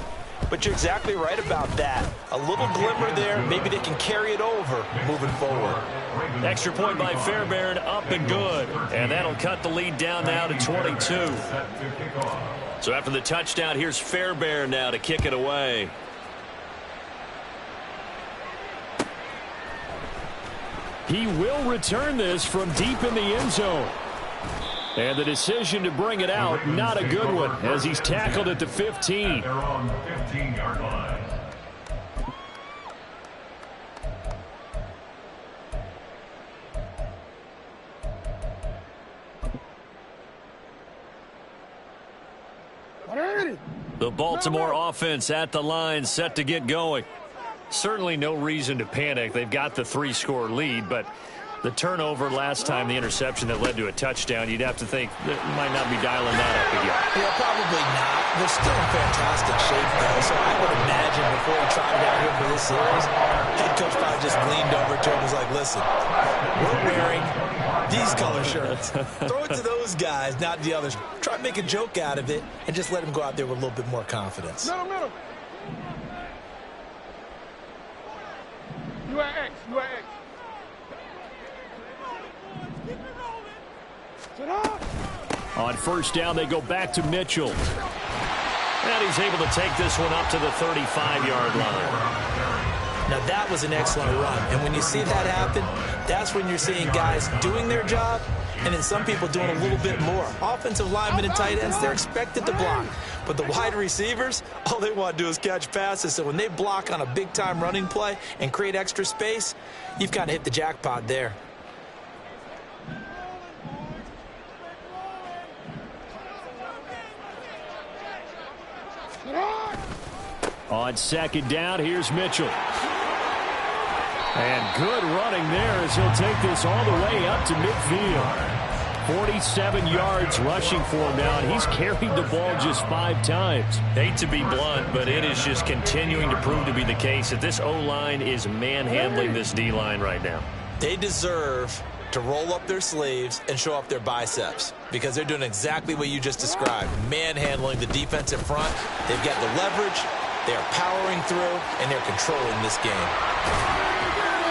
[SPEAKER 5] But you're exactly right about that. A little glimmer there. Maybe they can carry it over moving forward.
[SPEAKER 1] Extra point by Fairbairn, up and good. And that'll cut the lead down now to 22. So after the touchdown, here's Fairbairn now to kick it away. He will return this from deep in the end zone. And the decision to bring it out, not a good one, as he's tackled at the 15.
[SPEAKER 4] They're on the 15-yard line.
[SPEAKER 1] The Baltimore offense at the line, set to get going. Certainly no reason to panic. They've got the 3-score lead, but the turnover last time, the interception that led to a touchdown, you'd have to think that might not be dialing that up again.
[SPEAKER 5] Yeah, probably not. They're still in fantastic shape, though, so I would imagine before he trotted out here for this series, head coach probably just leaned over to him and was like, listen, we're wearing these color shirts. Throw it to those guys, not the others. Try to make a joke out of it and just let them go out there with a little bit more confidence.
[SPEAKER 2] Middle. You at X.
[SPEAKER 1] On first down, they go back to Mitchell. And he's able to take this one up to the 35-yard line.
[SPEAKER 5] Now, that was an excellent run. And when you see that happen, that's when you're seeing guys doing their job and then some people doing a little bit more. Offensive linemen and tight ends, they're expected to block. But the wide receivers, all they want to do is catch passes. So when they block on a big-time running play and create extra space, you've kind of hit the jackpot there.
[SPEAKER 1] On second down, here's Mitchell. And good running there as he'll take this all the way up to midfield. 47 yards rushing for him now, and he's carried the ball just 5 times. Hate to be blunt, but it is just continuing to prove to be the case that this O-line is manhandling this D-line right now.
[SPEAKER 5] They deserve to roll up their sleeves and show off their biceps because they're doing exactly what you just described, manhandling the defensive front. They've got the leverage, they're powering through, and they're controlling this game.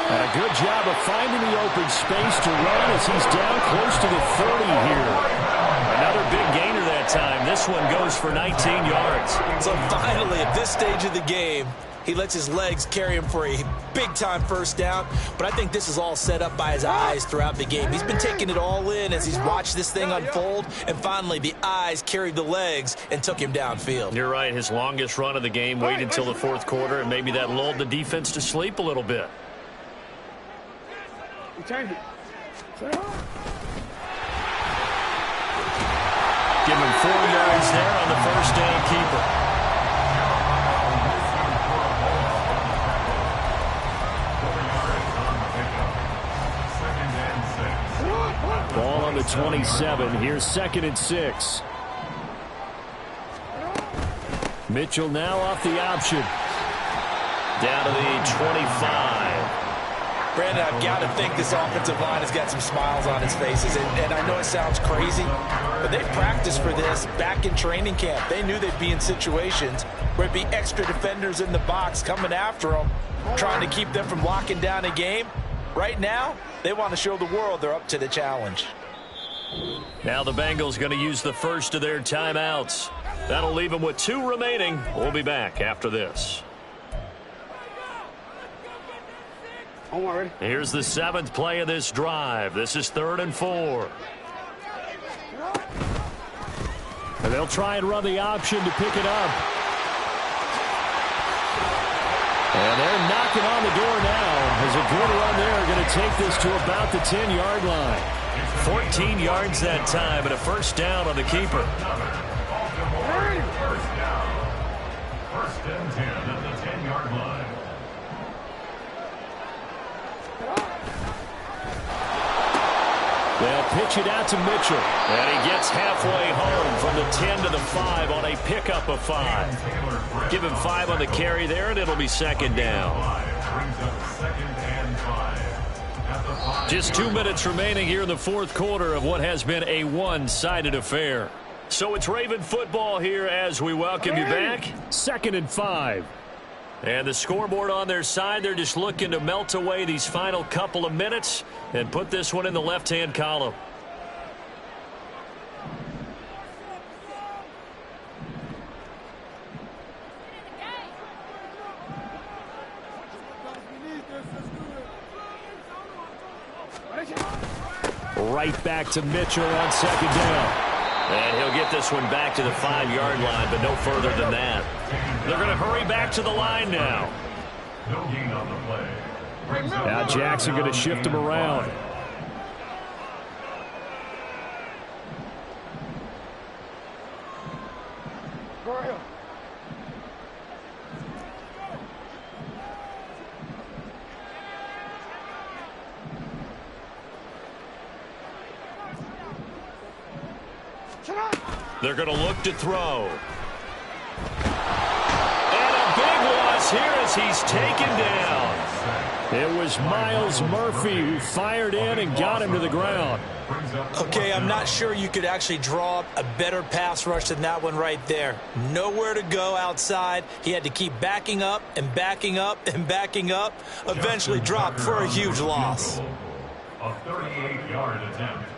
[SPEAKER 1] And a good job of finding the open space to run as he's down close to the 30 here. Another big gainer that time. This one goes for 19 yards.
[SPEAKER 5] So finally, at this stage of the game, he lets his legs carry him for a big-time first down. But I think this is all set up by his eyes throughout the game. He's been taking it all in as he's watched this thing unfold. And finally, the eyes carried the legs and took him downfield.
[SPEAKER 1] You're right. His longest run of the game waited until the 4th quarter, and maybe that lulled the defense to sleep a little bit.
[SPEAKER 2] Change it.
[SPEAKER 1] Give him 4 yards there on the first down keeper. Ball on the 27. Here's 2nd and 6. Mitchell now off the option. Down to the 25.
[SPEAKER 5] Brandon, I've got to think this offensive line has got some smiles on its faces. And I know it sounds crazy, but they practiced for this back in training camp. They knew they'd be in situations where it'd be extra defenders in the box coming after them, trying to keep them from locking down a game. Right now, they want to show the world they're up to the challenge.
[SPEAKER 1] Now the Bengals going to use the first of their timeouts. That'll leave them with 2 remaining. We'll be back after this. Here's the 7th play of this drive. This is 3rd and 4. And they'll try and run the option to pick it up. a good run there. Going to take this to about the 10-yard line. 14 yards that time and a first down on the keeper.
[SPEAKER 4] First down. First and 10 at the 10-yard line.
[SPEAKER 1] They'll pitch it out to Mitchell. And he gets halfway home from the 10 to the 5 on a pickup of 5. Give him 5 on the carry there, and it'll be second down. Just 2 minutes remaining here in the fourth quarter of what has been a one-sided affair. So it's Raven football here as we welcome you back. 2nd and 5. And the scoreboard on their side, they're just looking to melt away these final couple of minutes and put this one in the left-hand column. Right back to Mitchell on second down. And he'll get this one back to the 5-yard line, but no further than that. They're going to hurry back to the line now.
[SPEAKER 4] No gain on the play.
[SPEAKER 1] Now Jackson going to shift him around. They're going to look to throw. And a big loss here as he's taken down. It was Miles Murphy who fired in and got him to the ground.
[SPEAKER 5] Okay, I'm not sure you could actually draw up a better pass rush than that one right there. Nowhere to go outside. He had to keep backing up and backing up and backing up. Eventually dropped for a huge loss.
[SPEAKER 4] A 38-yard attempt.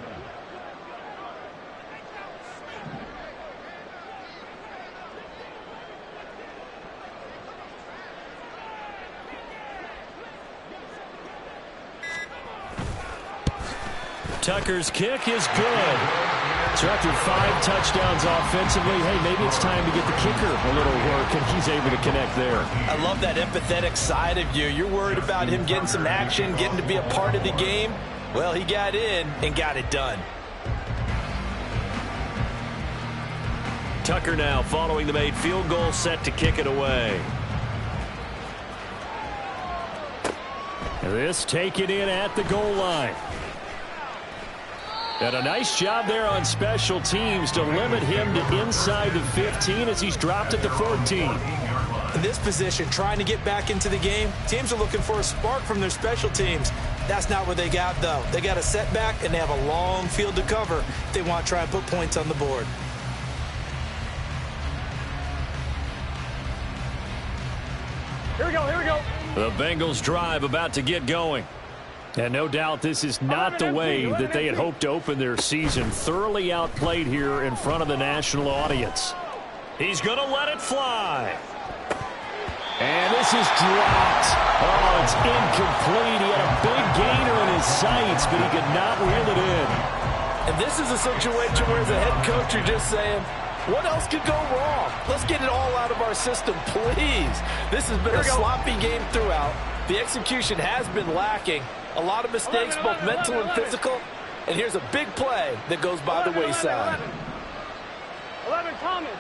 [SPEAKER 1] Tucker's kick is good. So after 5 touchdowns offensively, hey, maybe it's time to get the kicker a little work, and he's able to connect there.
[SPEAKER 5] I love that empathetic side of you. You're worried about him getting some action, getting to be a part of the game. Well, he got in and got it done.
[SPEAKER 1] Tucker now following the made field goal, set to kick it away. This taken in at the goal line. And a nice job there on special teams to limit him to inside the 15 as he's dropped at the 14.
[SPEAKER 5] In this position, trying to get back into the game, teams are looking for a spark from their special teams. That's not what they got, though. They got a setback, and they have a long field to cover if they want to try and put points on the board.
[SPEAKER 2] Here we go, here we go.
[SPEAKER 1] The Bengals drive about to get going. And no doubt this is not the way that they had hoped to open their season. Thoroughly outplayed here in front of the national audience. He's going to let it fly. And this is dropped. Oh, it's incomplete. He had a big gainer in his sights, but he could not reel it in.
[SPEAKER 3] And this is a situation where as a head coach you're just saying, what else could go wrong? Let's get it all out of our system, please. This has been a sloppy game throughout. The execution has been lacking. A lot of mistakes, both mental and physical. And here's a big play that goes by the wayside.
[SPEAKER 2] 11 Thomas.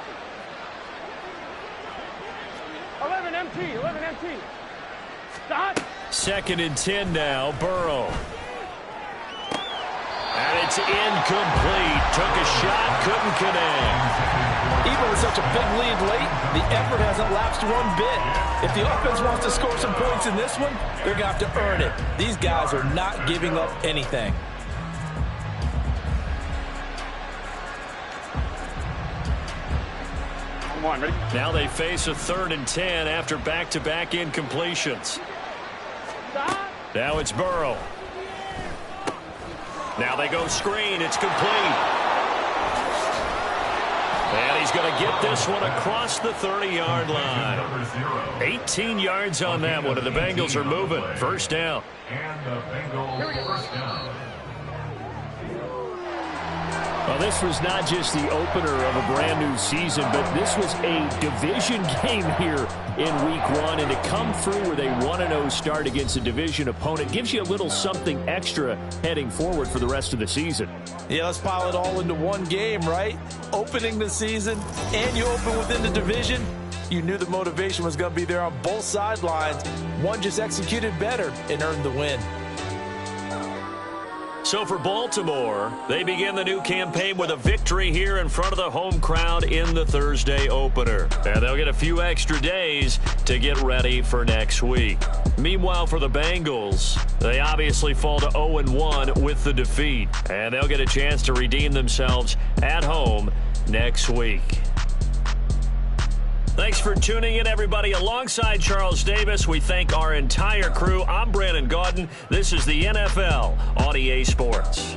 [SPEAKER 2] 11 MT, 11 MT. Stop.
[SPEAKER 1] 2nd and 10 now, Burrow. And it's incomplete. Took a shot, couldn't connect.
[SPEAKER 3] Even with such a big lead late, the effort hasn't lapsed one bit. If the offense wants to score some points in this one, they're going to have to earn it. These guys are not giving up anything.
[SPEAKER 1] Now they face a 3rd and 10 after back-to-back incompletions. Now it's Burrow. Now they go screen. It's complete. And he's going to get this one across the 30-yard line. 18 yards on that one, and the Bengals are moving. First down.
[SPEAKER 4] And the Bengals first down.
[SPEAKER 1] Well, this was not just the opener of a brand new season, but this was a division game here in week 1. And to come through with a 1-0 start against a division opponent gives you a little something extra heading forward for the rest of the season.
[SPEAKER 3] Yeah, let's pile it all into one game, right? Opening the season, and you open within the division. You knew the motivation was going to be there on both sidelines. One just executed better and earned the win.
[SPEAKER 1] So for Baltimore, they begin the new campaign with a victory here in front of the home crowd in the Thursday opener. And they'll get a few extra days to get ready for next week. Meanwhile, for the Bengals, they obviously fall to 0-1 with the defeat. And they'll get a chance to redeem themselves at home next week. Thanks for tuning in, everybody. Alongside Charles Davis, we thank our entire crew. I'm Brandon Gaudin. This is the NFL on EA Sports.